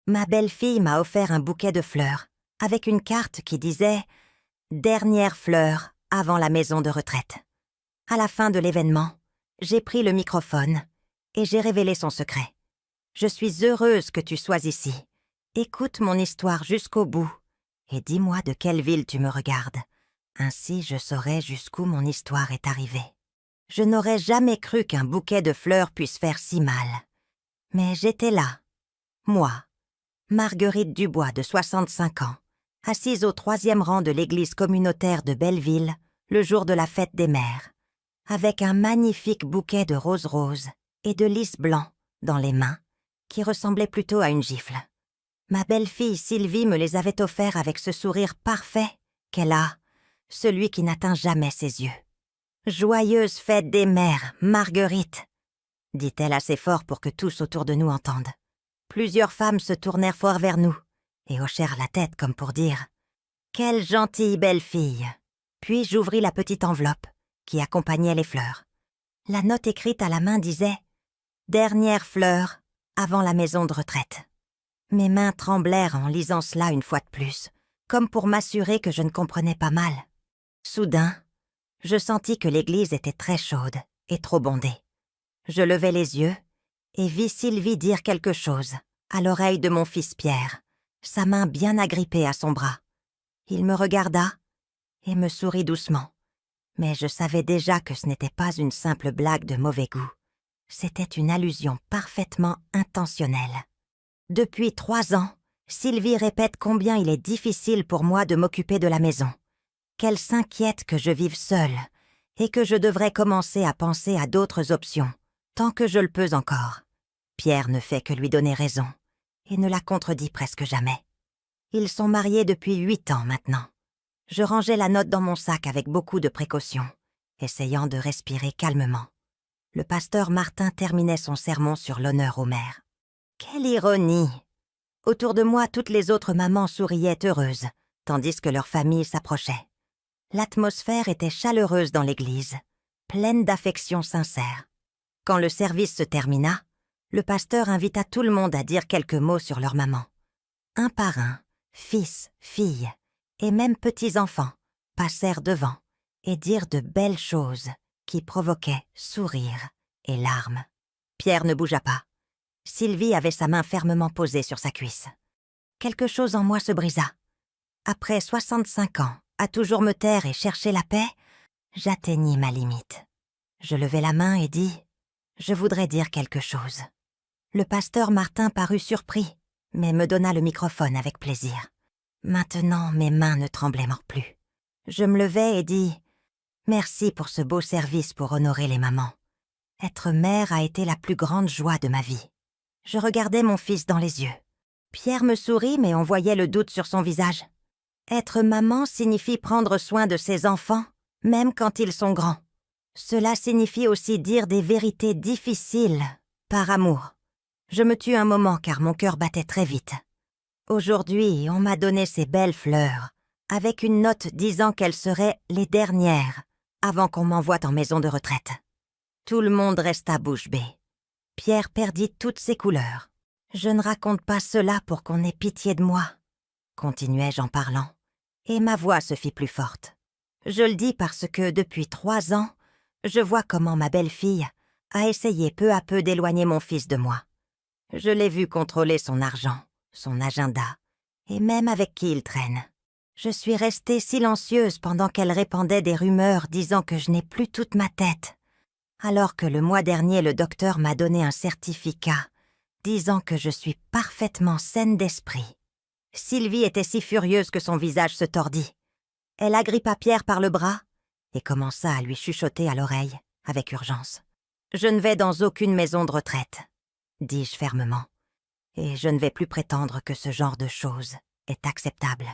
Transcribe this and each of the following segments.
Ma belle-fille m'a offert un bouquet de fleurs, avec une carte qui disait « Dernière fleur avant la maison de retraite ». À la fin de l'événement, j'ai pris le microphone et j'ai révélé son secret. Je suis heureuse que tu sois ici. Écoute mon histoire jusqu'au bout et dis-moi de quelle ville tu me regardes. Ainsi je saurai jusqu'où mon histoire est arrivée. Je n'aurais jamais cru qu'un bouquet de fleurs puisse faire si mal. Mais j'étais là, moi, Marguerite Dubois de 65 ans, assise au 3e rang de l'église communautaire de Belleville, le jour de la fête des mères, avec un magnifique bouquet de roses roses et de lys blancs dans les mains, qui ressemblait plutôt à une gifle. Ma belle-fille Sylvie me les avait offerts avec ce sourire parfait qu'elle a, celui qui n'atteint jamais ses yeux. « Joyeuse fête des mères, Marguerite !» dit-elle assez fort pour que tous autour de nous entendent. Plusieurs femmes se tournèrent fort vers nous et hochèrent la tête comme pour dire « Quelle gentille belle-fille !» Puis j'ouvris la petite enveloppe qui accompagnait les fleurs. La note écrite à la main disait « Dernière fleur avant la maison de retraite ». Mes mains tremblèrent en lisant cela une fois de plus, comme pour m'assurer que je ne comprenais pas mal. Soudain, je sentis que l'église était très chaude et trop bondée. Je levai les yeux et vis Sylvie dire quelque chose à l'oreille de mon fils Pierre, sa main bien agrippée à son bras. Il me regarda et me sourit doucement, mais je savais déjà que ce n'était pas une simple blague de mauvais goût. C'était une allusion parfaitement intentionnelle. Depuis 3 ans, Sylvie répète combien il est difficile pour moi de m'occuper de la maison, qu'elle s'inquiète que je vive seule et que je devrais commencer à penser à d'autres options, tant que je le peux encore. Pierre ne fait que lui donner raison et ne la contredit presque jamais. Ils sont mariés depuis 8 ans maintenant. Je rangeais la note dans mon sac avec beaucoup de précaution, essayant de respirer calmement. Le pasteur Martin terminait son sermon sur l'honneur aux mères. Quelle ironie! Autour de moi, toutes les autres mamans souriaient heureuses, tandis que leurs familles s'approchaient. L'atmosphère était chaleureuse dans l'église, pleine d'affection sincère. Quand le service se termina, le pasteur invita tout le monde à dire quelques mots sur leur maman. Un par un, fils, filles et même petits-enfants passèrent devant et dirent de belles choses qui provoquaient sourires et larmes. Pierre ne bougea pas. Sylvie avait sa main fermement posée sur sa cuisse. Quelque chose en moi se brisa. Après 65 ans, à toujours me taire et chercher la paix, j'atteignis ma limite. Je levai la main et dis « Je voudrais dire quelque chose ». Le pasteur Martin parut surpris, mais me donna le microphone avec plaisir. Maintenant, mes mains ne tremblaient plus. Je me levai et dis « Merci pour ce beau service pour honorer les mamans. Être mère a été la plus grande joie de ma vie. » Je regardais mon fils dans les yeux. Pierre me sourit, mais on voyait le doute sur son visage. Être maman signifie prendre soin de ses enfants, même quand ils sont grands. Cela signifie aussi dire des vérités difficiles, par amour. Je me tus un moment car mon cœur battait très vite. Aujourd'hui, on m'a donné ces belles fleurs, avec une note disant qu'elles seraient les dernières, avant qu'on m'envoie en maison de retraite. Tout le monde resta bouche bée. Pierre perdit toutes ses couleurs. « Je ne raconte pas cela pour qu'on ait pitié de moi », continuai-je en parlant, et ma voix se fit plus forte. Je le dis parce que, depuis 3 ans, je vois comment ma belle-fille a essayé peu à peu d'éloigner mon fils de moi. Je l'ai vu contrôler son argent, son agenda, et même avec qui il traîne. Je suis restée silencieuse pendant qu'elle répandait des rumeurs disant que je n'ai plus toute ma tête, alors que le mois dernier le docteur m'a donné un certificat disant que je suis parfaitement saine d'esprit. Sylvie était si furieuse que son visage se tordit. Elle agrippa Pierre par le bras et commença à lui chuchoter à l'oreille avec urgence. « Je ne vais dans aucune maison de retraite, » dis-je fermement, « et je ne vais plus prétendre que ce genre de choses est acceptable.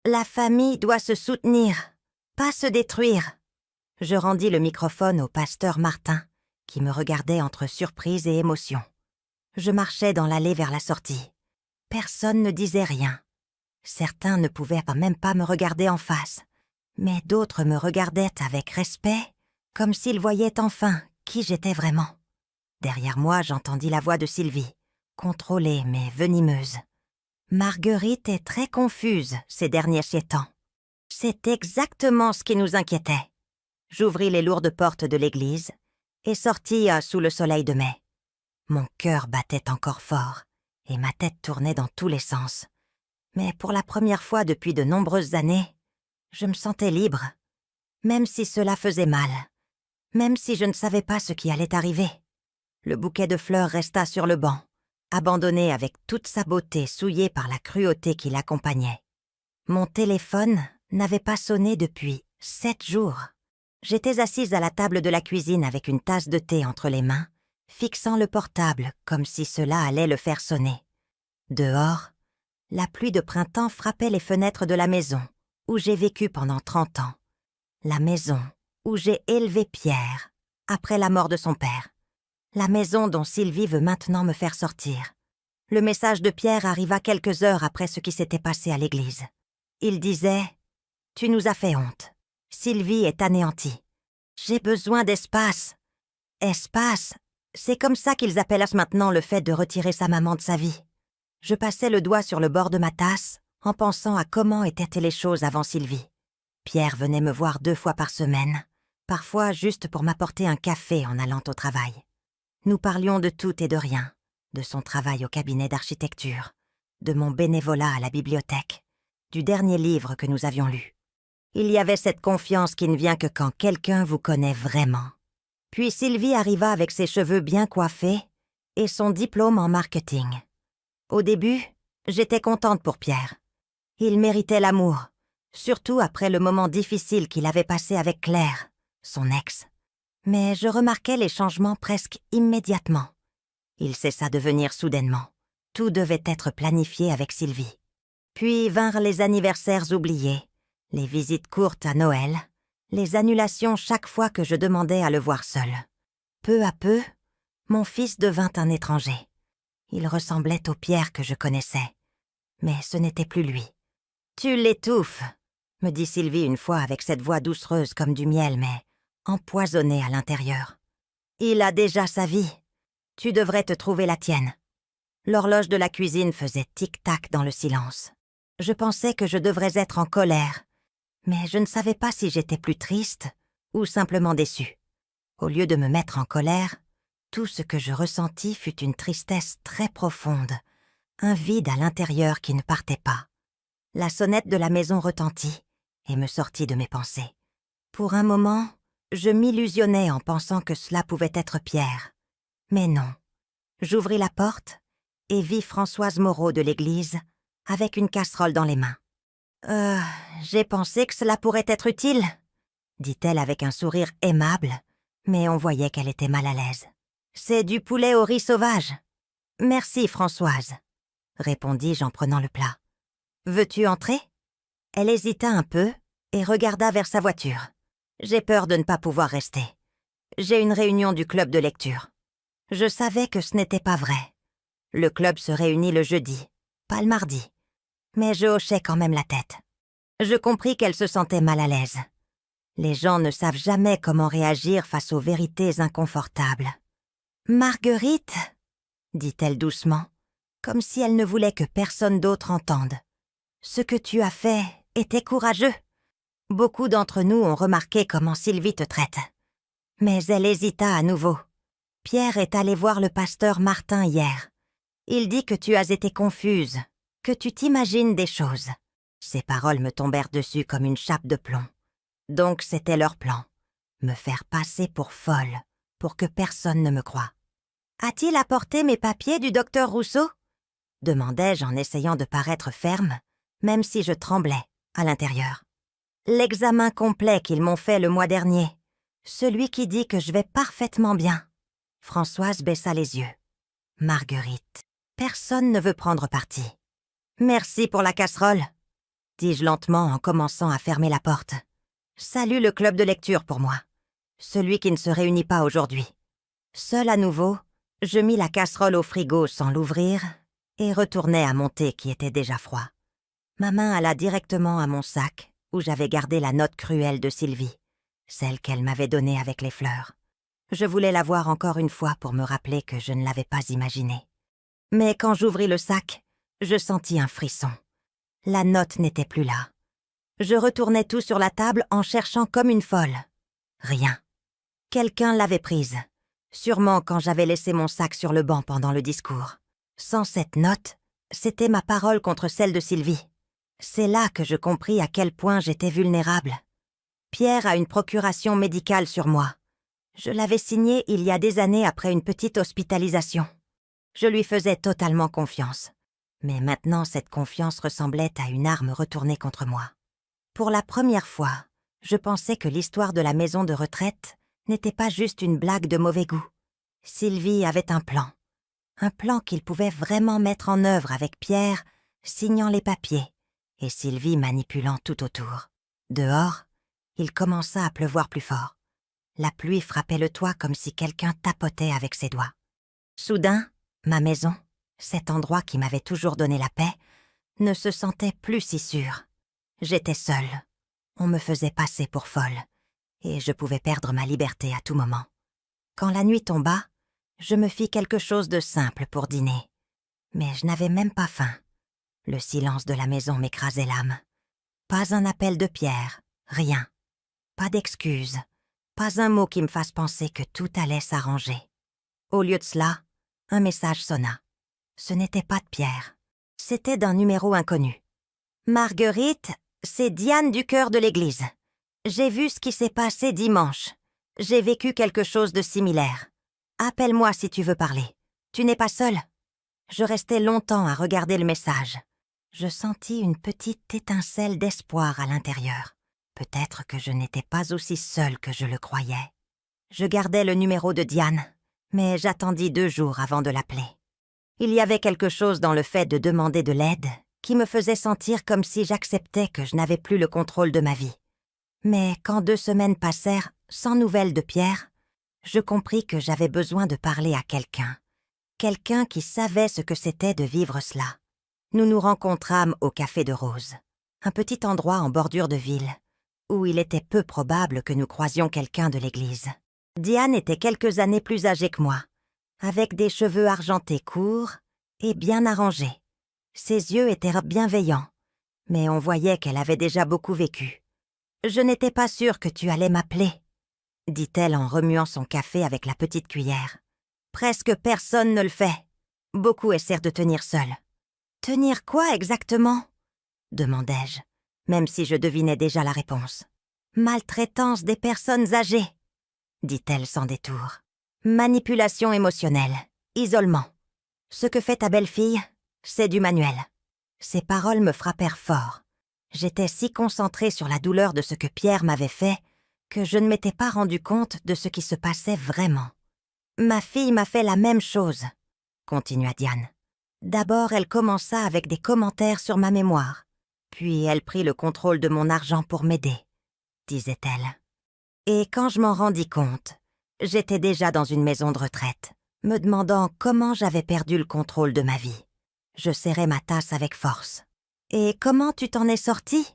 La famille doit se soutenir, pas se détruire. » Je rendis le microphone au pasteur Martin, qui me regardait entre surprise et émotion. Je marchais dans l'allée vers la sortie. Personne ne disait rien. Certains ne pouvaient même pas me regarder en face, mais d'autres me regardaient avec respect, comme s'ils voyaient enfin qui j'étais vraiment. Derrière moi, j'entendis la voix de Sylvie, contrôlée mais venimeuse. Marguerite est très confuse ces derniers temps. C'est exactement ce qui nous inquiétait. J'ouvris les lourdes portes de l'église et sortis sous le soleil de mai. Mon cœur battait encore fort et ma tête tournait dans tous les sens. Mais pour la première fois depuis de nombreuses années, je me sentais libre, même si cela faisait mal, même si je ne savais pas ce qui allait arriver. Le bouquet de fleurs resta sur le banc, abandonné avec toute sa beauté souillée par la cruauté qui l'accompagnait. Mon téléphone n'avait pas sonné depuis 7 jours. J'étais assise à la table de la cuisine avec une tasse de thé entre les mains, fixant le portable comme si cela allait le faire sonner. Dehors, la pluie de printemps frappait les fenêtres de la maison où j'ai vécu pendant 30 ans. La maison où j'ai élevé Pierre après la mort de son père. La maison dont Sylvie veut maintenant me faire sortir. Le message de Pierre arriva quelques heures après ce qui s'était passé à l'église. Il disait « Tu nous as fait honte. Sylvie est anéantie. J'ai besoin d'espace. » Espace, c'est comme ça qu'ils appellent maintenant le fait de retirer sa maman de sa vie. Je passais le doigt sur le bord de ma tasse en pensant à comment étaient les choses avant Sylvie. Pierre venait me voir 2 fois par semaine, parfois juste pour m'apporter un café en allant au travail. Nous parlions de tout et de rien, de son travail au cabinet d'architecture, de mon bénévolat à la bibliothèque, du dernier livre que nous avions lu. Il y avait cette confiance qui ne vient que quand quelqu'un vous connaît vraiment. Puis Sylvie arriva avec ses cheveux bien coiffés et son diplôme en marketing. Au début, j'étais contente pour Pierre. Il méritait l'amour, surtout après le moment difficile qu'il avait passé avec Claire, son ex. Mais je remarquais les changements presque immédiatement. Il cessa de venir soudainement. Tout devait être planifié avec Sylvie. Puis vinrent les anniversaires oubliés, les visites courtes à Noël, les annulations chaque fois que je demandais à le voir seul. Peu à peu, mon fils devint un étranger. Il ressemblait au Pierre que je connaissais. Mais ce n'était plus lui. « Tu l'étouffes », me dit Sylvie une fois avec cette voix doucereuse comme du miel, mais empoisonnée à l'intérieur. « Il a déjà sa vie. Tu devrais te trouver la tienne. » L'horloge de la cuisine faisait tic-tac dans le silence. Je pensais que je devrais être en colère, mais je ne savais pas si j'étais plus triste ou simplement déçue. Au lieu de me mettre en colère, tout ce que je ressentis fut une tristesse très profonde, un vide à l'intérieur qui ne partait pas. La sonnette de la maison retentit et me sortit de mes pensées. Pour un moment, je m'illusionnais en pensant que cela pouvait être Pierre. Mais non. J'ouvris la porte et vis Françoise Moreau de l'église avec une casserole dans les mains. « J'ai pensé que cela pourrait être utile », dit-elle avec un sourire aimable, mais on voyait qu'elle était mal à l'aise. « C'est du poulet au riz sauvage. »« Merci, Françoise, » répondis-je en prenant le plat. « Veux-tu entrer ?» Elle hésita un peu et regarda vers sa voiture. « J'ai peur de ne pas pouvoir rester. J'ai une réunion du club de lecture. » Je savais que ce n'était pas vrai. Le club se réunit le jeudi, pas le mardi. Mais je hochais quand même la tête. Je compris qu'elle se sentait mal à l'aise. Les gens ne savent jamais comment réagir face aux vérités inconfortables. « Marguerite » dit-elle doucement, comme si elle ne voulait que personne d'autre entende. « Ce que tu as fait était courageux. Beaucoup d'entre nous ont remarqué comment Sylvie te traite. » Mais elle hésita à nouveau. « Pierre est allé voir le pasteur Martin hier. Il dit que tu as été confuse, que tu t'imagines des choses. » Ces paroles me tombèrent dessus comme une chape de plomb. Donc c'était leur plan, me faire passer pour folle, pour que personne ne me croie. « A-t-il apporté mes papiers du docteur Rousseau ?» demandai-je en essayant de paraître ferme, même si je tremblais à l'intérieur. « L'examen complet qu'ils m'ont fait le mois dernier, celui qui dit que je vais parfaitement bien. » Françoise baissa les yeux. « Marguerite, personne ne veut prendre parti. »« Merci pour la casserole, » dis-je lentement en commençant à fermer la porte. « Salut le club de lecture pour moi, celui qui ne se réunit pas aujourd'hui. » Seule à nouveau, je mis la casserole au frigo sans l'ouvrir et retournai à mon thé qui était déjà froid. Ma main alla directement à mon sac où j'avais gardé la note cruelle de Sylvie, celle qu'elle m'avait donnée avec les fleurs. Je voulais la voir encore une fois pour me rappeler que je ne l'avais pas imaginée. Mais quand j'ouvris le sac, Je sentis un frisson. La note n'était plus là. Je retournais tout sur la table en cherchant comme une folle. Rien. Quelqu'un l'avait prise. Sûrement quand j'avais laissé mon sac sur le banc pendant le discours. Sans cette note, c'était ma parole contre celle de Sylvie. C'est là que je compris à quel point j'étais vulnérable. Pierre a une procuration médicale sur moi. Je l'avais signée il y a des années après une petite hospitalisation. Je lui faisais totalement confiance. Mais maintenant, cette confiance ressemblait à une arme retournée contre moi. Pour la première fois, je pensais que l'histoire de la maison de retraite n'était pas juste une blague de mauvais goût. Sylvie avait un plan. Un plan qu'il pouvait vraiment mettre en œuvre avec Pierre, signant les papiers, et Sylvie manipulant tout autour. Dehors, il commença à pleuvoir plus fort. La pluie frappait le toit comme si quelqu'un tapotait avec ses doigts. Soudain, ma maison, cet endroit qui m'avait toujours donné la paix, ne se sentait plus si sûr. J'étais seule. On me faisait passer pour folle, et je pouvais perdre ma liberté à tout moment. Quand la nuit tomba, je me fis quelque chose de simple pour dîner. Mais je n'avais même pas faim. Le silence de la maison m'écrasait l'âme. Pas un appel de Pierre, rien. Pas d'excuses, pas un mot qui me fasse penser que tout allait s'arranger. Au lieu de cela, un message sonna. Ce n'était pas de Pierre. C'était d'un numéro inconnu. « Marguerite, c'est Diane du chœur de l'église. J'ai vu ce qui s'est passé dimanche. J'ai vécu quelque chose de similaire. Appelle-moi si tu veux parler. Tu n'es pas seule. » Je restai longtemps à regarder le message. Je sentis une petite étincelle d'espoir à l'intérieur. Peut-être que je n'étais pas aussi seule que je le croyais. Je gardais le numéro de Diane, mais j'attendis 2 jours avant de l'appeler. Il y avait quelque chose dans le fait de demander de l'aide qui me faisait sentir comme si j'acceptais que je n'avais plus le contrôle de ma vie. Mais quand 2 semaines passèrent sans nouvelles de Pierre, je compris que j'avais besoin de parler à quelqu'un. Quelqu'un qui savait ce que c'était de vivre cela. Nous nous rencontrâmes au Café de Rose, un petit endroit en bordure de ville, où il était peu probable que nous croisions quelqu'un de l'église. Diane était quelques années plus âgée que moi, avec des cheveux argentés courts et bien arrangés. Ses yeux étaient bienveillants, mais on voyait qu'elle avait déjà beaucoup vécu. « Je n'étais pas sûre que tu allais m'appeler, » dit-elle en remuant son café avec la petite cuillère. « Presque personne ne le fait. Beaucoup essaient de tenir seuls. »« Tenir quoi exactement ?» demandai-je, même si je devinais déjà la réponse. « Maltraitance des personnes âgées, » dit-elle sans détour. « Manipulation émotionnelle, isolement. Ce que fait ta belle-fille, c'est du manuel. » Ces paroles me frappèrent fort. J'étais si concentrée sur la douleur de ce que Pierre m'avait fait que je ne m'étais pas rendu compte de ce qui se passait vraiment. « Ma fille m'a fait la même chose, » continua Diane. D'abord, elle commença avec des commentaires sur ma mémoire. Puis elle prit le contrôle de mon argent pour m'aider, disait-elle. Et quand je m'en rendis compte, j'étais déjà dans une maison de retraite, me demandant comment j'avais perdu le contrôle de ma vie. Je serrai ma tasse avec force. « Et comment tu t'en es sortie ?»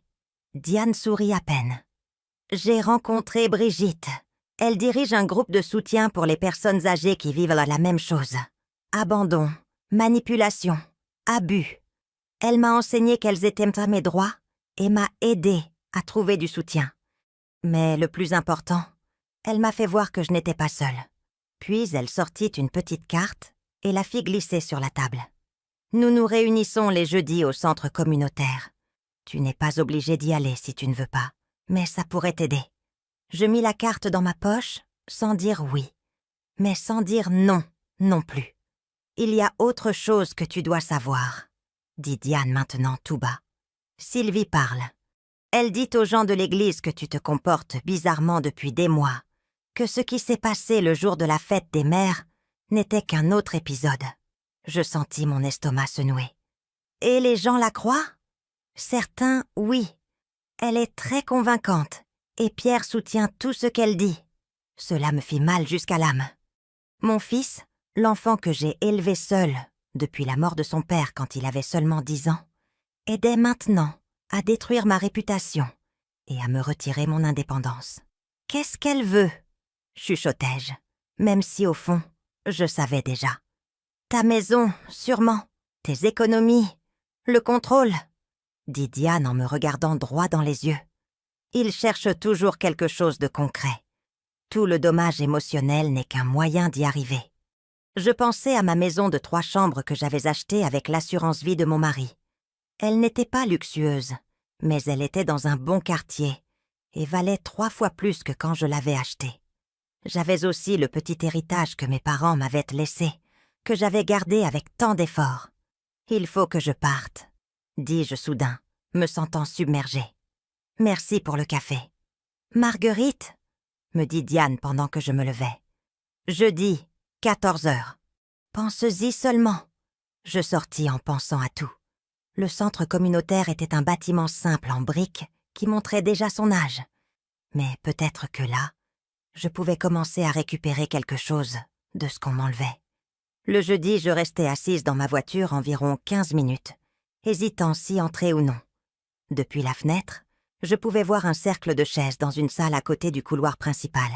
Diane sourit à peine. « J'ai rencontré Brigitte. Elle dirige un groupe de soutien pour les personnes âgées qui vivent la même chose. Abandon, manipulation, abus. Elle m'a enseigné quels étaient mes droits et m'a aidée à trouver du soutien. Mais le plus important, elle m'a fait voir que je n'étais pas seule. » Puis elle sortit une petite carte et la fit glisser sur la table. « Nous nous réunissons les jeudis au centre communautaire. Tu n'es pas obligé d'y aller si tu ne veux pas, mais ça pourrait t'aider. » Je mis la carte dans ma poche sans dire oui, mais sans dire non non plus. « Il y a autre chose que tu dois savoir, » dit Diane maintenant tout bas. « Sylvie parle. Elle dit aux gens de l'église que tu te comportes bizarrement depuis des mois, que ce qui s'est passé le jour de la fête des mères n'était qu'un autre épisode. » Je sentis mon estomac se nouer. « Et les gens la croient ? » ?»« Certains, oui. Elle est très convaincante, et Pierre soutient tout ce qu'elle dit. » Cela me fit mal jusqu'à l'âme. Mon fils, l'enfant que j'ai élevé seul depuis la mort de son père quand il avait seulement 10 ans, aidait maintenant à détruire ma réputation et à me retirer mon indépendance. « Qu'est-ce qu'elle veut ?» chuchotai-je, même si au fond, je savais déjà. « Ta maison, sûrement, tes économies, Le contrôle, dit Diane en me regardant droit dans les yeux. Il cherche toujours quelque chose de concret. Tout le dommage émotionnel n'est qu'un moyen d'y arriver. Je pensais à ma maison de 3 chambres que j'avais achetée avec l'assurance vie de mon mari. Elle n'était pas luxueuse, mais elle était dans un bon quartier et valait 3 fois plus que quand je l'avais achetée. J'avais aussi le petit héritage que mes parents m'avaient laissé, que j'avais gardé avec tant d'efforts. « Il faut que je parte », dis-je soudain, me sentant submergée. « Merci pour le café. »« Marguerite ?» me dit Diane pendant que je me levais. « Jeudi, 14 heures. »« Pense-y seulement. » Je sortis en pensant à tout. Le centre communautaire était un bâtiment simple en briques qui montrait déjà son âge. Mais peut-être que là, je pouvais commencer à récupérer quelque chose de ce qu'on m'enlevait. Le jeudi, je restais assise dans ma voiture environ 15 minutes, hésitant si entrer ou non. Depuis la fenêtre, je pouvais voir un cercle de chaises dans une salle à côté du couloir principal.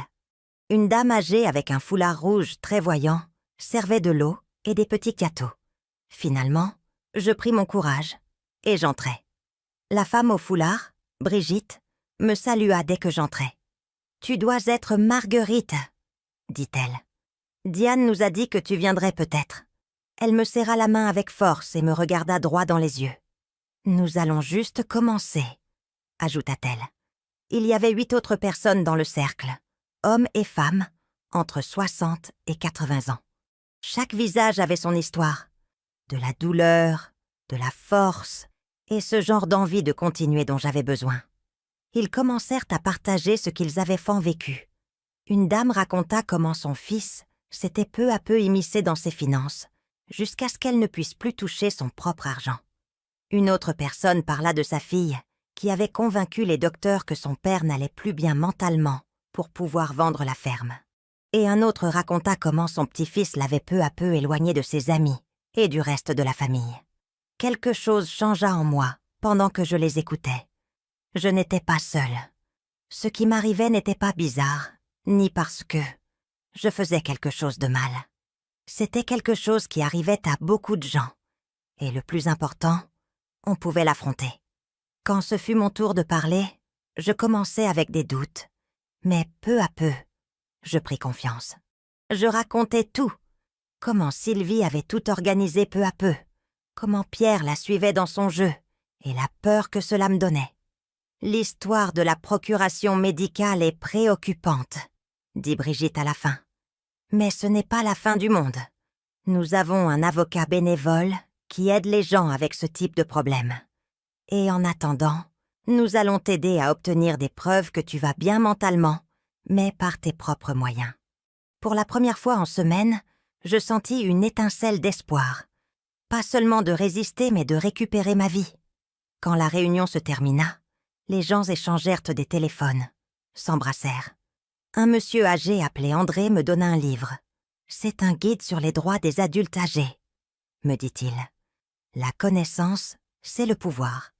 Une dame âgée avec un foulard rouge très voyant servait de l'eau et des petits gâteaux. Finalement, je pris mon courage et j'entrai. La femme au foulard, Brigitte, me salua dès que j'entrai. « Tu dois être Marguerite, » dit-elle. « Diane nous a dit que tu viendrais peut-être. » Elle me serra la main avec force et me regarda droit dans les yeux. « Nous allons juste commencer, » ajouta-t-elle. Il y avait 8 autres personnes dans le cercle, hommes et femmes, entre 60 et 80 ans. Chaque visage avait son histoire, de la douleur, de la force et ce genre d'envie de continuer dont j'avais besoin. Ils commencèrent à partager ce qu'ils avaient tant vécu. Une dame raconta comment son fils s'était peu à peu immiscé dans ses finances, jusqu'à ce qu'elle ne puisse plus toucher son propre argent. Une autre personne parla de sa fille, qui avait convaincu les docteurs que son père n'allait plus bien mentalement pour pouvoir vendre la ferme. Et un autre raconta comment son petit-fils l'avait peu à peu éloigné de ses amis et du reste de la famille. Quelque chose changea en moi pendant que je les écoutais. Je n'étais pas seule. Ce qui m'arrivait n'était pas bizarre, ni parce que je faisais quelque chose de mal. C'était quelque chose qui arrivait à beaucoup de gens. Et le plus important, on pouvait l'affronter. Quand ce fut mon tour de parler, je commençais avec des doutes. Mais peu à peu, je pris confiance. Je racontais tout. Comment Sylvie avait tout organisé peu à peu. Comment Pierre la suivait dans son jeu. Et la peur que cela me donnait. L'histoire de la procuration médicale est préoccupante, dit Brigitte à la fin. Mais ce n'est pas la fin du monde. Nous avons un avocat bénévole qui aide les gens avec ce type de problème. Et en attendant, nous allons t'aider à obtenir des preuves que tu vas bien mentalement, mais par tes propres moyens. Pour la première fois en semaine, je sentis une étincelle d'espoir. Pas seulement de résister, mais de récupérer ma vie. Quand la réunion se termina, les gens échangèrent des téléphones, s'embrassèrent. Un monsieur âgé appelé André me donna un livre. « C'est un guide sur les droits des adultes âgés », me dit-il. « La connaissance, c'est le pouvoir.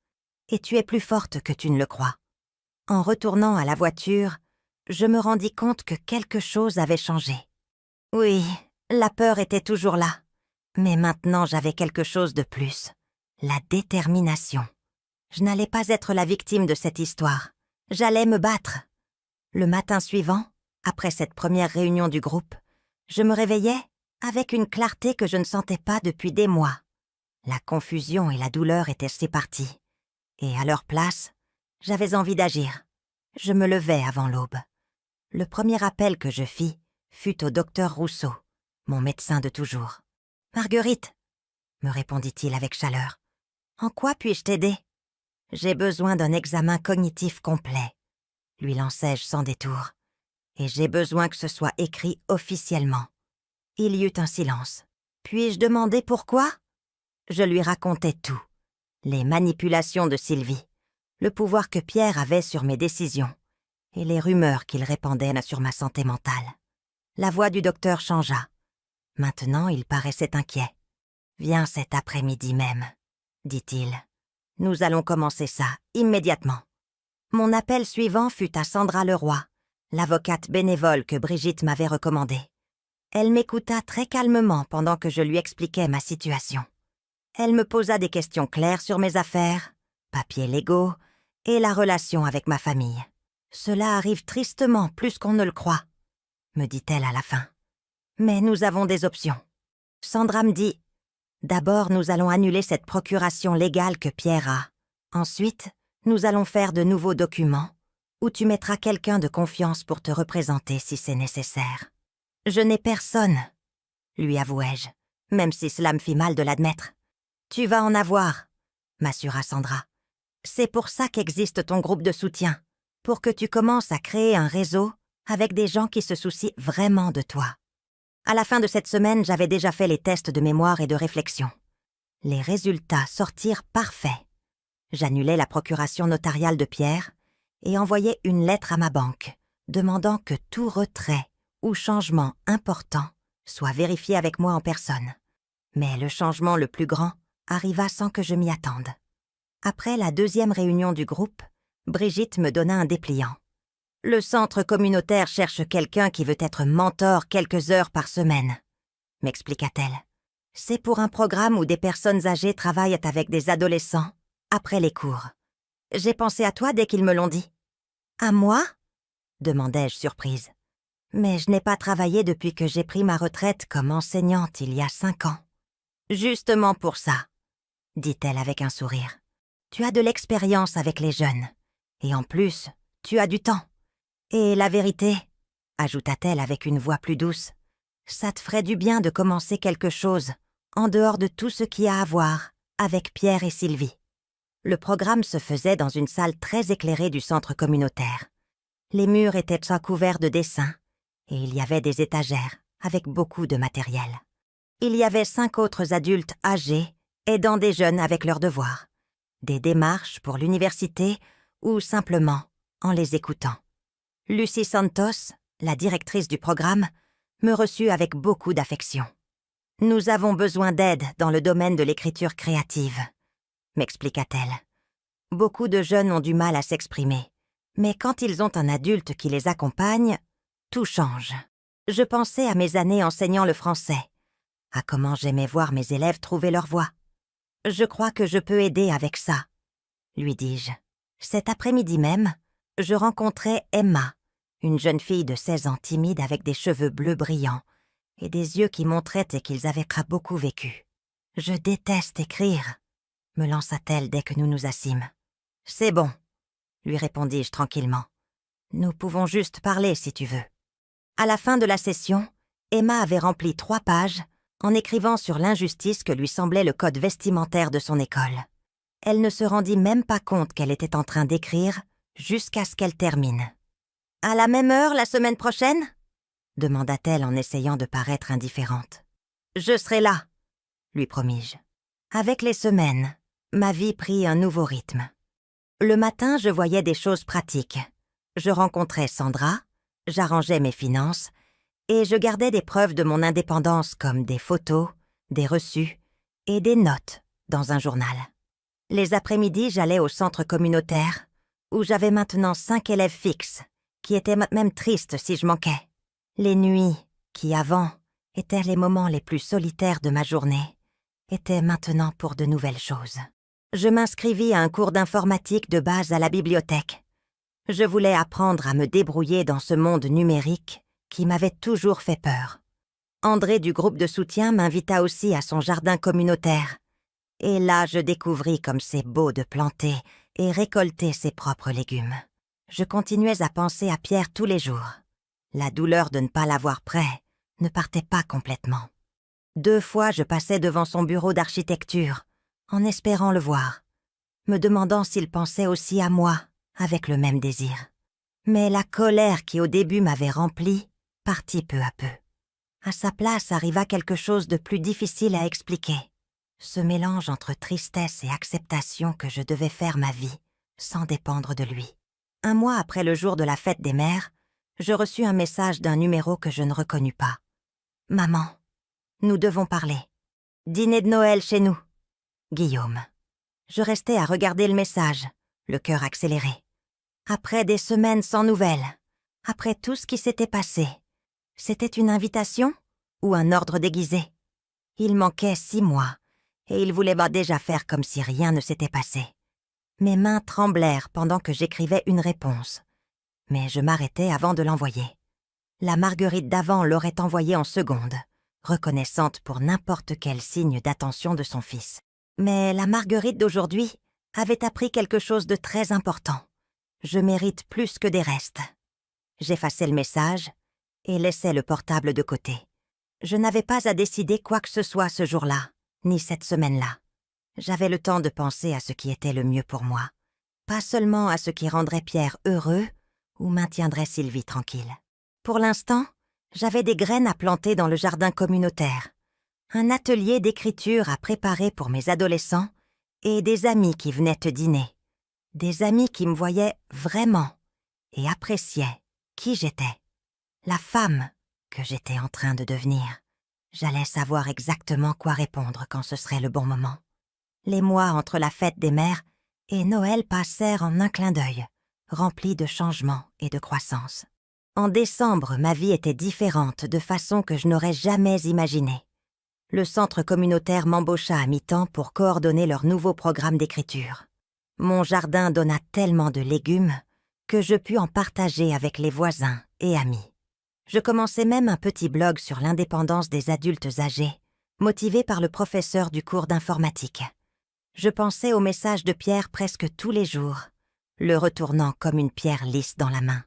Et tu es plus forte que tu ne le crois. » En retournant à la voiture, je me rendis compte que quelque chose avait changé. Oui, la peur était toujours là. Mais maintenant j'avais quelque chose de plus. La détermination. Je n'allais pas être la victime de cette histoire. J'allais me battre. Le matin suivant, après cette première réunion du groupe, je me réveillais avec une clarté que je ne sentais pas depuis des mois. La confusion et la douleur étaient séparties. Et à leur place, j'avais envie d'agir. Je me levai avant l'aube. Le premier appel que je fis fut au docteur Rousseau, mon médecin de toujours. « Marguerite, » me répondit-il avec chaleur, « en quoi puis-je t'aider ?»« J'ai besoin d'un examen cognitif complet, » lui lançai-je sans détour, « et j'ai besoin que ce soit écrit officiellement. » Il y eut un silence. « Puis-je demander pourquoi ?» Je lui racontai tout. Les manipulations de Sylvie, le pouvoir que Pierre avait sur mes décisions, et les rumeurs qu'il répandait sur ma santé mentale. La voix du docteur changea. Maintenant, il paraissait inquiet. « Viens cet après-midi même, » dit-il. « Nous allons commencer ça immédiatement. » Mon appel suivant fut à Sandra Leroy, l'avocate bénévole que Brigitte m'avait recommandée. Elle m'écouta très calmement pendant que je lui expliquais ma situation. Elle me posa des questions claires sur mes affaires, papiers légaux et la relation avec ma famille. « Cela arrive tristement plus qu'on ne le croit », me dit-elle à la fin. « Mais nous avons des options. » Sandra me dit « D'abord, nous allons annuler cette procuration légale que Pierre a. Ensuite, nous allons faire de nouveaux documents où tu mettras quelqu'un de confiance pour te représenter si c'est nécessaire. »« Je n'ai personne, » lui avouai-je, même si cela me fit mal de l'admettre. « Tu vas en avoir, » m'assura Sandra. « C'est pour ça qu'existe ton groupe de soutien, pour que tu commences à créer un réseau avec des gens qui se soucient vraiment de toi. » À la fin de cette semaine, j'avais déjà fait les tests de mémoire et de réflexion. Les résultats sortirent parfaits. J'annulai la procuration notariale de Pierre et envoyai une lettre à ma banque, demandant que tout retrait ou changement important soit vérifié avec moi en personne. Mais le changement le plus grand arriva sans que je m'y attende. Après la deuxième réunion du groupe, Brigitte me donna un dépliant. « Le centre communautaire cherche quelqu'un qui veut être mentor quelques heures par semaine, » m'expliqua-t-elle. « C'est pour un programme où des personnes âgées travaillent avec des adolescents après les cours. J'ai pensé à toi dès qu'ils me l'ont dit. »« À moi ?» demandai-je surprise. « Mais je n'ai pas travaillé depuis que j'ai pris ma retraite comme enseignante il y a 5 ans. »« Justement pour ça, » dit-elle avec un sourire. « Tu as de l'expérience avec les jeunes. Et en plus, tu as du temps. Et la vérité, » ajouta-t-elle avec une voix plus douce, « ça te ferait du bien de commencer quelque chose en dehors de tout ce qui a à voir avec Pierre et Sylvie. » Le programme se faisait dans une salle très éclairée du centre communautaire. Les murs étaient couverts de dessins et il y avait des étagères avec beaucoup de matériel. Il y avait 5 autres adultes âgés aidant des jeunes avec leurs devoirs, des démarches pour l'université ou simplement en les écoutant. Lucie Santos, la directrice du programme, me reçut avec beaucoup d'affection. « Nous avons besoin d'aide dans le domaine de l'écriture créative, » m'expliqua-t-elle. Beaucoup de jeunes ont du mal à s'exprimer, mais quand ils ont un adulte qui les accompagne, tout change. Je pensais à mes années enseignant le français, à comment j'aimais voir mes élèves trouver leur voix. « Je crois que je peux aider avec ça, » lui dis-je. Cet après-midi même, je rencontrai Emma, une jeune fille de 16 ans timide avec des cheveux bleus brillants et des yeux qui montraient qu'ils avaient beaucoup vécu. « Je déteste écrire, » me lança-t-elle dès que nous nous assîmes. « C'est bon, » lui répondis-je tranquillement. « Nous pouvons juste parler si tu veux. » À la fin de la session, Emma avait rempli 3 pages en écrivant sur l'injustice que lui semblait le code vestimentaire de son école. Elle ne se rendit même pas compte qu'elle était en train d'écrire jusqu'à ce qu'elle termine. « À la même heure la semaine prochaine ?» demanda-t-elle en essayant de paraître indifférente. « Je serai là, » lui promis-je. Avec les semaines, ma vie prit un nouveau rythme. Le matin, je voyais des choses pratiques. Je rencontrais Sandra, j'arrangeais mes finances et je gardais des preuves de mon indépendance comme des photos, des reçus et des notes dans un journal. Les après-midi, j'allais au centre communautaire où j'avais maintenant 5 élèves fixes qui étaient même tristes si je manquais. Les nuits, qui avant étaient les moments les plus solitaires de ma journée, étaient maintenant pour de nouvelles choses. Je m'inscrivis à un cours d'informatique de base à la bibliothèque. Je voulais apprendre à me débrouiller dans ce monde numérique qui m'avait toujours fait peur. André du groupe de soutien m'invita aussi à son jardin communautaire. Et là, je découvris comme c'est beau de planter et récolter ses propres légumes. Je continuais à penser à Pierre tous les jours. La douleur de ne pas l'avoir prêt ne partait pas complètement. 2 fois, je passais devant son bureau d'architecture, en espérant le voir, me demandant s'il pensait aussi à moi, avec le même désir. Mais la colère qui au début m'avait remplie partit peu à peu. À sa place arriva quelque chose de plus difficile à expliquer. Ce mélange entre tristesse et acceptation que je devais faire ma vie, sans dépendre de lui. 1 mois après le jour de la fête des mères, je reçus un message d'un numéro que je ne reconnus pas. « Maman, nous devons parler. Dîner de Noël chez nous. Guillaume. » Je restais à regarder le message, le cœur accéléré. Après des semaines sans nouvelles, après tout ce qui s'était passé, c'était une invitation ou un ordre déguisé? Il manquait 6 mois, et il voulait déjà faire comme si rien ne s'était passé. Mes mains tremblèrent pendant que j'écrivais une réponse, mais je m'arrêtai avant de l'envoyer. La Marguerite d'avant l'aurait envoyée en seconde, reconnaissante pour n'importe quel signe d'attention de son fils. Mais la Marguerite d'aujourd'hui avait appris quelque chose de très important. Je mérite plus que des restes. J'effaçai le message et laissai le portable de côté. Je n'avais pas à décider quoi que ce soit ce jour-là, ni cette semaine-là. J'avais le temps de penser à ce qui était le mieux pour moi, pas seulement à ce qui rendrait Pierre heureux ou maintiendrait Sylvie tranquille. Pour l'instant, j'avais des graines à planter dans le jardin communautaire, un atelier d'écriture à préparer pour mes adolescents et des amis qui venaient te dîner. Des amis qui me voyaient vraiment et appréciaient qui j'étais, la femme que j'étais en train de devenir. J'allais savoir exactement quoi répondre quand ce serait le bon moment. Les mois entre la fête des mères et Noël passèrent en un clin d'œil, remplis de changements et de croissance. En décembre, ma vie était différente de façon que je n'aurais jamais imaginée. Le centre communautaire m'embaucha à mi-temps pour coordonner leur nouveau programme d'écriture. Mon jardin donna tellement de légumes que je pus en partager avec les voisins et amis. Je commençai même un petit blog sur l'indépendance des adultes âgés, motivé par le professeur du cours d'informatique. Je pensais au message de Pierre presque tous les jours, le retournant comme une pierre lisse dans la main.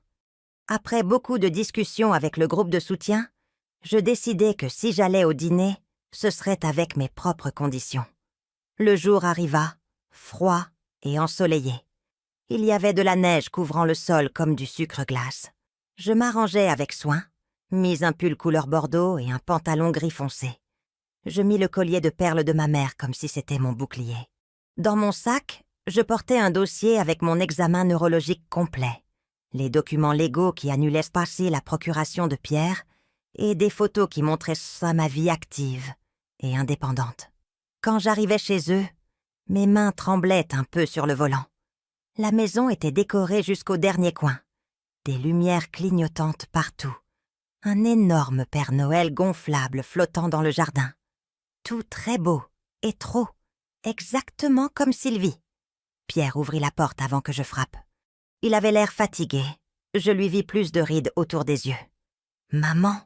Après beaucoup de discussions avec le groupe de soutien, je décidai que si j'allais au dîner, ce serait avec mes propres conditions. Le jour arriva, froid et ensoleillé. Il y avait de la neige couvrant le sol comme du sucre glace. Je m'arrangeai avec soin, mis un pull couleur bordeaux et un pantalon gris foncé. Je mis le collier de perles de ma mère comme si c'était mon bouclier. Dans mon sac, je portais un dossier avec mon examen neurologique complet, les documents légaux qui annulaient passer la procuration de Pierre et des photos qui montraient ma vie active et indépendante. Quand j'arrivais chez eux, mes mains tremblaient un peu sur le volant. La maison était décorée jusqu'au dernier coin, des lumières clignotantes partout, un énorme Père Noël gonflable flottant dans le jardin. Tout très beau et trop, exactement comme Sylvie. Pierre ouvrit la porte avant que je frappe. Il avait l'air fatigué. Je lui vis plus de rides autour des yeux. « Maman »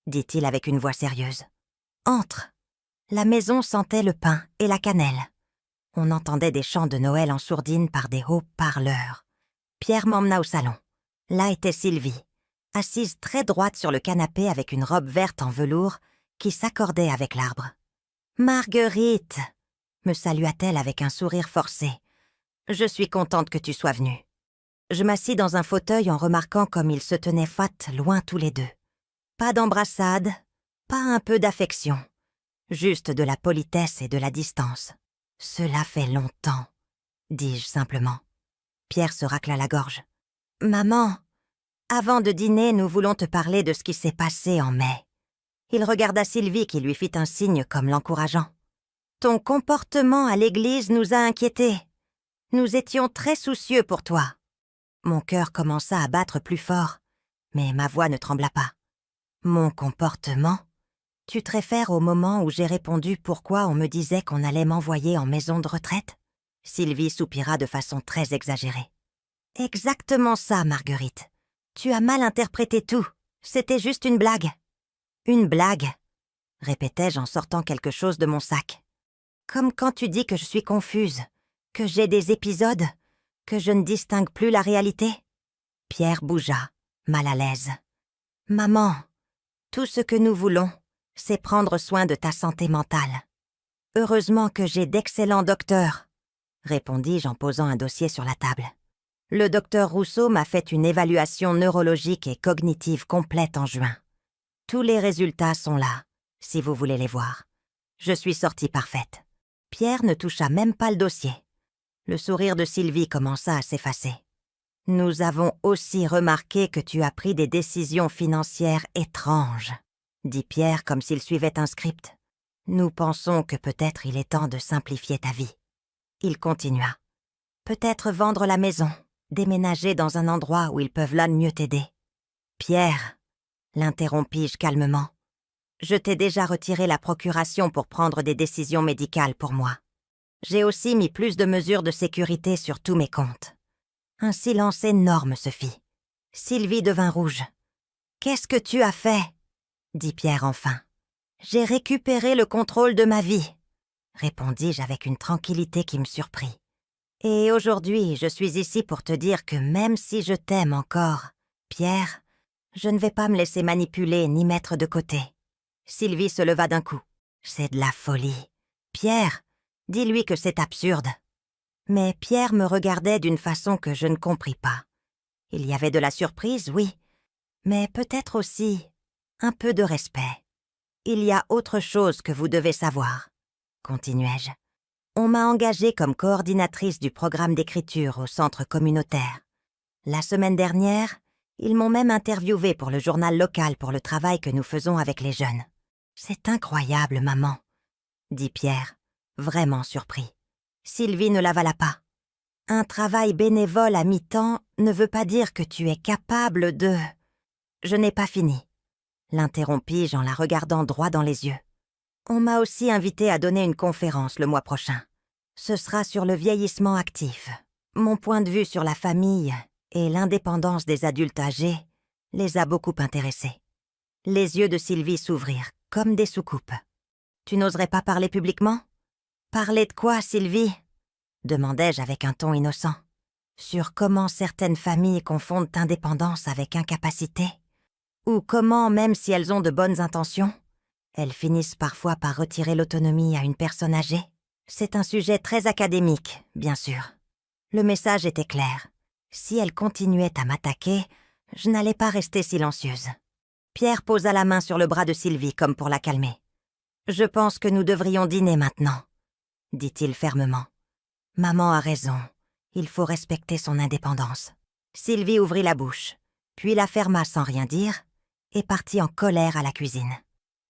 dit-il avec une voix sérieuse. « Entre !» La maison sentait le pain et la cannelle. On entendait des chants de Noël en sourdine par des haut-parleurs. Pierre m'emmena au salon. Là était Sylvie, assise très droite sur le canapé avec une robe verte en velours qui s'accordait avec l'arbre. « Marguerite !» me salua-t-elle avec un sourire forcé. « Je suis contente que tu sois venue. » Je m'assis dans un fauteuil en remarquant comme ils se tenaient fat loin tous les deux. Pas d'embrassade, pas un peu d'affection, juste de la politesse et de la distance. « Cela fait longtemps, » dis-je simplement. Pierre se racla la gorge. « Maman, avant de dîner, nous voulons te parler de ce qui s'est passé en mai. » Il regarda Sylvie qui lui fit un signe comme l'encourageant. « Ton comportement à l'église nous a inquiétés. Nous étions très soucieux pour toi. » Mon cœur commença à battre plus fort, mais ma voix ne trembla pas. « Mon comportement ? Tu te réfères au moment où j'ai répondu pourquoi on me disait qu'on allait m'envoyer en maison de retraite ?» Sylvie soupira de façon très exagérée. « Exactement ça, Marguerite. Tu as mal interprété tout. C'était juste une blague. »« Une blague ?» répétai-je en sortant quelque chose de mon sac. « Comme quand tu dis que je suis confuse, que j'ai des épisodes, que je ne distingue plus la réalité. » Pierre bougea, mal à l'aise. « Maman, tout ce que nous voulons, c'est prendre soin de ta santé mentale. Heureusement que j'ai d'excellents docteurs, » répondis-je en posant un dossier sur la table. Le docteur Rousseau m'a fait une évaluation neurologique et cognitive complète en juin. Tous les résultats sont là, si vous voulez les voir. Je suis sortie parfaite. Pierre ne toucha même pas le dossier. Le sourire de Sylvie commença à s'effacer. « Nous avons aussi remarqué que tu as pris des décisions financières étranges, » dit Pierre comme s'il suivait un script. « Nous pensons que peut-être il est temps de simplifier ta vie. » Il continua. « Peut-être vendre la maison, déménager dans un endroit où ils peuvent là mieux t'aider. »« Pierre, » l'interrompis-je calmement, « Je t'ai déjà retiré la procuration pour prendre des décisions médicales pour moi. J'ai aussi mis plus de mesures de sécurité sur tous mes comptes. » Un silence énorme se fit. Sylvie devint rouge. « Qu'est-ce que tu as fait ?» dit Pierre enfin. « J'ai récupéré le contrôle de ma vie, » répondis-je avec une tranquillité qui me surprit. « Et aujourd'hui, je suis ici pour te dire que même si je t'aime encore, Pierre, je ne vais pas me laisser manipuler ni mettre de côté. » Sylvie se leva d'un coup. « C'est de la folie. Pierre, dis-lui que c'est absurde. » Mais Pierre me regardait d'une façon que je ne compris pas. Il y avait de la surprise, oui, mais peut-être aussi un peu de respect. « Il y a autre chose que vous devez savoir, » continuai-je. « On m'a engagée comme coordinatrice du programme d'écriture au centre communautaire. La semaine dernière, ils m'ont même interviewée pour le journal local pour le travail que nous faisons avec les jeunes. « C'est incroyable, maman, » dit Pierre, vraiment surpris. Sylvie ne l'avala pas. « Un travail bénévole à mi-temps ne veut pas dire que tu es capable de... » Je n'ai pas fini, l'interrompis-je en la regardant droit dans les yeux. On m'a aussi invité à donner une conférence le mois prochain. Ce sera sur le vieillissement actif. Mon point de vue sur la famille et l'indépendance des adultes âgés les a beaucoup intéressés. Les yeux de Sylvie s'ouvrirent comme des soucoupes. « Tu n'oserais pas parler publiquement ?»« Parler de quoi, Sylvie ?» demandai-je avec un ton innocent. « Sur comment certaines familles confondent indépendance avec incapacité ? Ou comment, même si elles ont de bonnes intentions, elles finissent parfois par retirer l'autonomie à une personne âgée ? C'est un sujet très académique, bien sûr. » Le message était clair. Si elle continuait à m'attaquer, je n'allais pas rester silencieuse. Pierre posa la main sur le bras de Sylvie comme pour la calmer. « Je pense que nous devrions dîner maintenant, » dit-il fermement. « Maman a raison, il faut respecter son indépendance. » Sylvie ouvrit la bouche, puis la ferma sans rien dire, et partit en colère à la cuisine.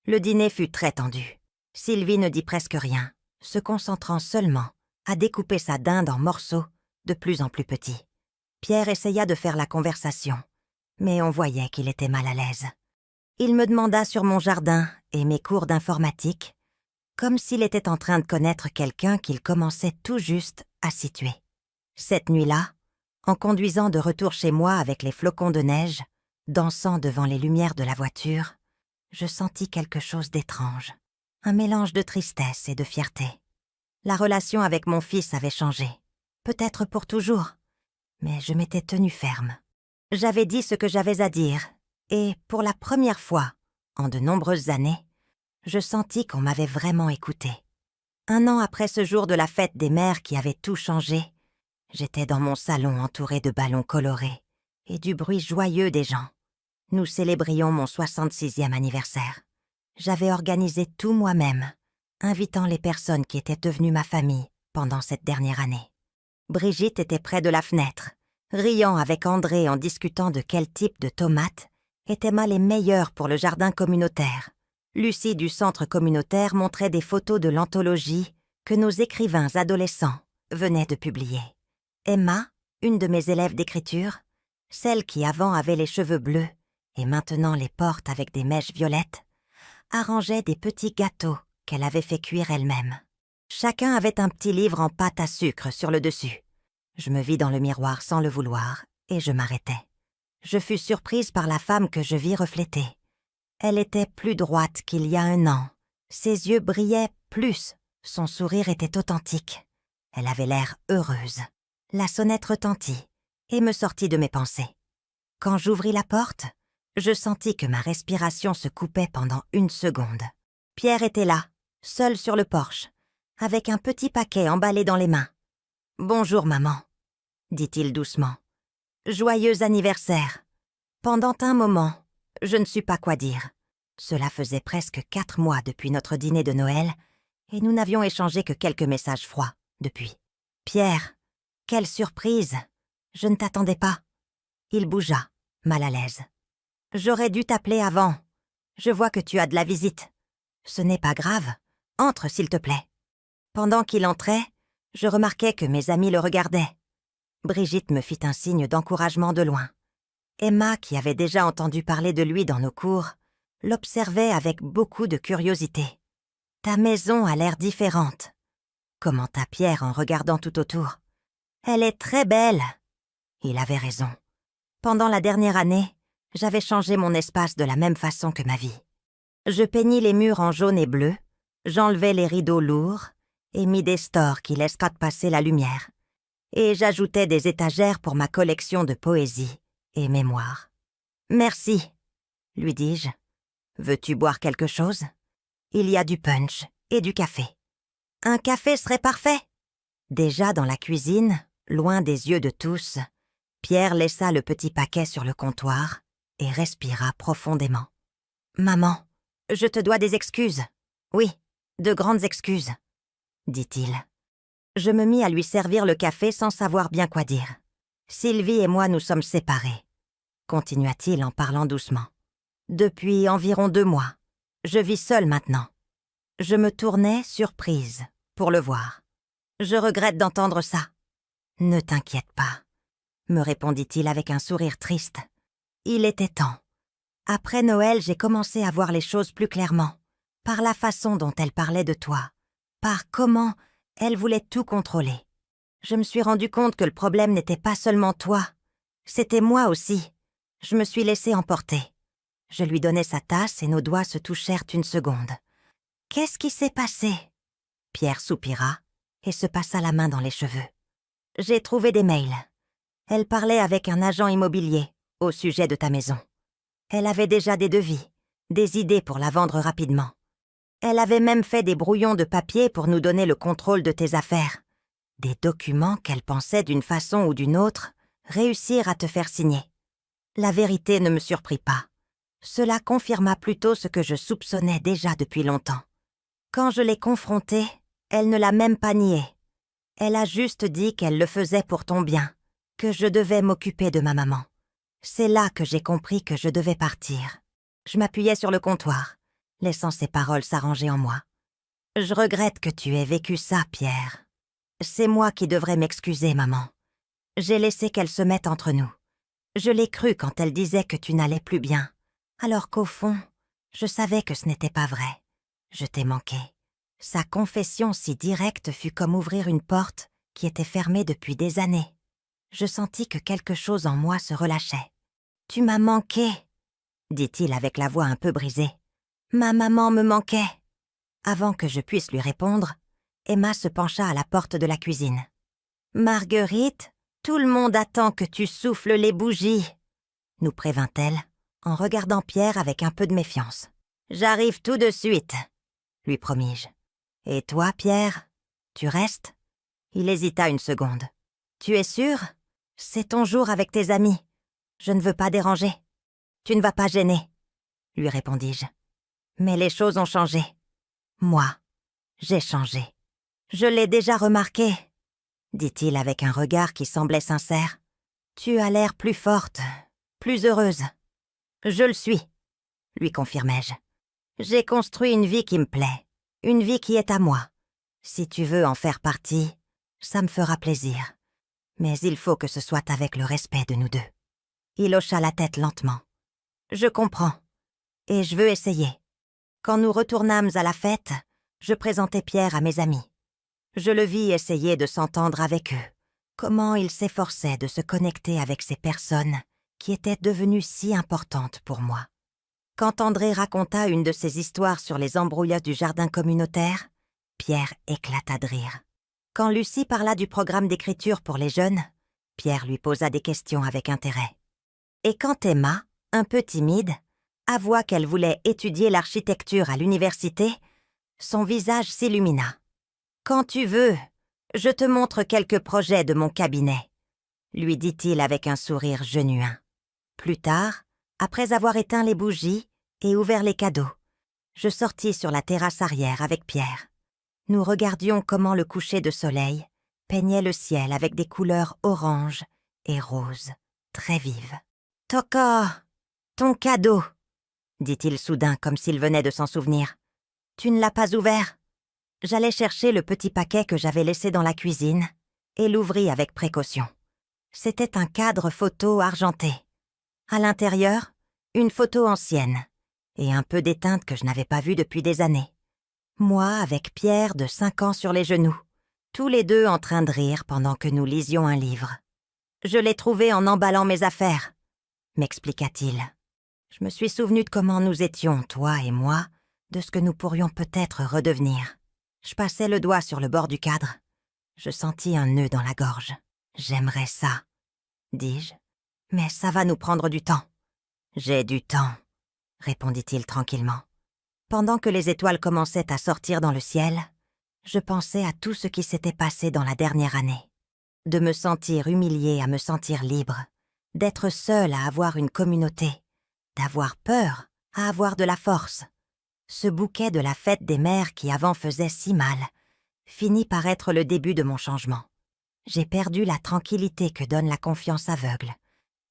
Le dîner fut très tendu. Sylvie ne dit presque rien, se concentrant seulement à découper sa dinde en morceaux de plus en plus petits. Pierre essaya de faire la conversation, mais on voyait qu'il était mal à l'aise. Il me demanda sur mon jardin et mes cours d'informatique, comme s'il était en train de connaître quelqu'un qu'il commençait tout juste à situer. Cette nuit-là, en conduisant de retour chez moi avec les flocons de neige, dansant devant les lumières de la voiture, je sentis quelque chose d'étrange, un mélange de tristesse et de fierté. La relation avec mon fils avait changé, peut-être pour toujours, mais je m'étais tenue ferme. J'avais dit ce que j'avais à dire, et pour la première fois, en de nombreuses années, je sentis qu'on m'avait vraiment écoutée. 1 an après ce jour de la fête des mères qui avait tout changé, j'étais dans mon salon entouré de ballons colorés et du bruit joyeux des gens. Nous célébrions mon 66e anniversaire. J'avais organisé tout moi-même, invitant les personnes qui étaient devenues ma famille pendant cette dernière année. Brigitte était près de la fenêtre, riant avec André en discutant de quel type de tomates étaient les meilleures pour le jardin communautaire. Lucie du centre communautaire montrait des photos de l'anthologie que nos écrivains adolescents venaient de publier. Emma, une de mes élèves d'écriture, celle qui avant avait les cheveux bleus et maintenant les porte avec des mèches violettes, arrangeait des petits gâteaux qu'elle avait fait cuire elle-même. Chacun avait un petit livre en pâte à sucre sur le dessus. Je me vis dans le miroir sans le vouloir et je m'arrêtais. Je fus surprise par la femme que je vis refléter. Elle était plus droite qu'il y a 1 an. Ses yeux brillaient plus. Son sourire était authentique. Elle avait l'air heureuse. La sonnette retentit et me sortit de mes pensées. Quand j'ouvris la porte, je sentis que ma respiration se coupait pendant 1 seconde. Pierre était là, seul sur le porche, avec un petit paquet emballé dans les mains. « Bonjour, maman, » dit-il doucement. « Joyeux anniversaire. » Pendant un moment, je ne sus pas quoi dire. Cela faisait presque 4 mois depuis notre dîner de Noël, et nous n'avions échangé que quelques messages froids depuis. « Pierre, quelle surprise! Je ne t'attendais pas. » Il bougea, mal à l'aise. « J'aurais dû t'appeler avant. Je vois que tu as de la visite. Ce n'est pas grave. Entre, s'il te plaît. » Pendant qu'il entrait, je remarquai que mes amis le regardaient. Brigitte me fit un signe d'encouragement de loin. Emma, qui avait déjà entendu parler de lui dans nos cours, l'observait avec beaucoup de curiosité. « Ta maison a l'air différente », commenta Pierre en regardant tout autour. « Elle est très belle. » Il avait raison. Pendant la dernière année, j'avais changé mon espace de la même façon que ma vie. Je peignis les murs en jaune et bleu, j'enlevais les rideaux lourds et mis des stores qui laissent passer la lumière. Et j'ajoutais des étagères pour ma collection de poésie et mémoires. « Merci, » lui dis-je. « Veux-tu boire quelque chose ? Il y a du punch et du café. »« Un café serait parfait !» Déjà dans la cuisine, loin des yeux de tous, Pierre laissa le petit paquet sur le comptoir et respira profondément. « Maman, je te dois des excuses. Oui, de grandes excuses, » dit-il. Je me mis à lui servir le café sans savoir bien quoi dire. « Sylvie et moi nous sommes séparés, » continua-t-il en parlant doucement. « Depuis environ 2 mois. Je vis seule maintenant. » Je me tournai, surprise, pour le voir. « Je regrette d'entendre ça. »« Ne t'inquiète pas, » me répondit-il avec un sourire triste. « Il était temps. Après Noël, j'ai commencé à voir les choses plus clairement, par la façon dont elle parlait de toi, par comment elle voulait tout contrôler. Je me suis rendu compte que le problème n'était pas seulement toi, c'était moi aussi. Je me suis laissée emporter. Je lui donnai sa tasse et nos doigts se touchèrent une seconde. « Qu'est-ce qui s'est passé ?» Pierre soupira et se passa la main dans les cheveux. « J'ai trouvé des mails. Elle parlait avec un agent immobilier au sujet de ta maison. Elle avait déjà des devis, des idées pour la vendre rapidement. Elle avait même fait des brouillons de papier pour nous donner le contrôle de tes affaires. Des documents qu'elle pensait d'une façon ou d'une autre réussir à te faire signer. La vérité ne me surprit pas. Cela confirma plutôt ce que je soupçonnais déjà depuis longtemps. Quand je l'ai confrontée, elle ne l'a même pas nié. Elle a juste dit qu'elle le faisait pour ton bien, que je devais m'occuper de ma maman. C'est là que j'ai compris que je devais partir. Je m'appuyais sur le comptoir, laissant ces paroles s'arranger en moi. Je regrette que tu aies vécu ça, Pierre. C'est moi qui devrais m'excuser, maman. J'ai laissé qu'elle se mette entre nous. Je l'ai cru quand elle disait que tu n'allais plus bien, alors qu'au fond, je savais que ce n'était pas vrai. Je t'ai manqué. Sa confession si directe fut comme ouvrir une porte qui était fermée depuis des années. Je sentis que quelque chose en moi se relâchait. « Tu m'as manqué », dit-il avec la voix un peu brisée. « Ma maman me manquait. » Avant que je puisse lui répondre, Emma se pencha à la porte de la cuisine. « Marguerite, tout le monde attend que tu souffles les bougies, » nous prévint-elle, en regardant Pierre avec un peu de méfiance. « J'arrive tout de suite, » lui promis-je. « Et toi, Pierre, tu restes ?» Il hésita une seconde. « Tu es sûr ? C'est ton jour avec tes amis. Je ne veux pas déranger. »« Tu ne vas pas gêner, » lui répondis-je. « Mais les choses ont changé. Moi, j'ai changé. Je l'ai déjà remarqué, » dit-il avec un regard qui semblait sincère. « Tu as l'air plus forte, plus heureuse. »« Je le suis, » lui confirmai-je. « J'ai construit une vie qui me plaît, une vie qui est à moi. Si tu veux en faire partie, ça me fera plaisir. Mais il faut que ce soit avec le respect de nous deux. » Il hocha la tête lentement. « Je comprends, et je veux essayer. » Quand nous retournâmes à la fête, je présentai Pierre à mes amis. Je le vis essayer de s'entendre avec eux. Comment il s'efforçait de se connecter avec ces personnes qui étaient devenues si importantes pour moi. Quand André raconta une de ses histoires sur les embrouilleuses du jardin communautaire, Pierre éclata de rire. Quand Lucie parla du programme d'écriture pour les jeunes, Pierre lui posa des questions avec intérêt. Et quand Emma, un peu timide, avoua qu'elle voulait étudier l'architecture à l'université, son visage s'illumina. « Quand tu veux, je te montre quelques projets de mon cabinet, » lui dit-il avec un sourire genuin. Plus tard, après avoir éteint les bougies et ouvert les cadeaux, je sortis sur la terrasse arrière avec Pierre. Nous regardions comment le coucher de soleil peignait le ciel avec des couleurs orange et roses, très vives. « Toka, ton cadeau !» dit-il soudain comme s'il venait de s'en souvenir. « Tu ne l'as pas ouvert ?» J'allai chercher le petit paquet que j'avais laissé dans la cuisine et l'ouvris avec précaution. C'était un cadre photo argenté. À l'intérieur, une photo ancienne, et un peu d'éteinte que je n'avais pas vue depuis des années. Moi avec Pierre de 5 ans sur les genoux, tous les deux en train de rire pendant que nous lisions un livre. Je l'ai trouvé en emballant mes affaires, m'expliqua-t-il. Je me suis souvenu de comment nous étions, toi et moi, de ce que nous pourrions peut-être redevenir. Je passai le doigt sur le bord du cadre. Je sentis un nœud dans la gorge. J'aimerais ça, dis-je, mais ça va nous prendre du temps. J'ai du temps, répondit-il tranquillement. Pendant que les étoiles commençaient à sortir dans le ciel, je pensais à tout ce qui s'était passé dans la dernière année. De me sentir humiliée à me sentir libre, d'être seule à avoir une communauté, d'avoir peur à avoir de la force. Ce bouquet de la fête des mères qui avant faisait si mal finit par être le début de mon changement. J'ai perdu la tranquillité que donne la confiance aveugle,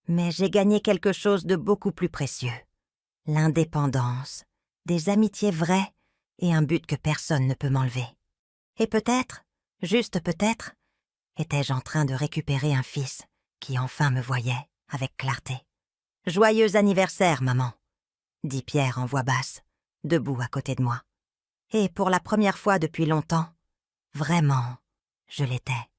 mais j'ai gagné quelque chose de beaucoup plus précieux. L'indépendance, des amitiés vraies et un but que personne ne peut m'enlever. Et peut-être, juste peut-être, étais-je en train de récupérer un fils qui enfin me voyait avec clarté. « Joyeux anniversaire, maman !» dit Pierre en voix basse, debout à côté de moi. Et pour la première fois depuis longtemps, vraiment, je l'étais.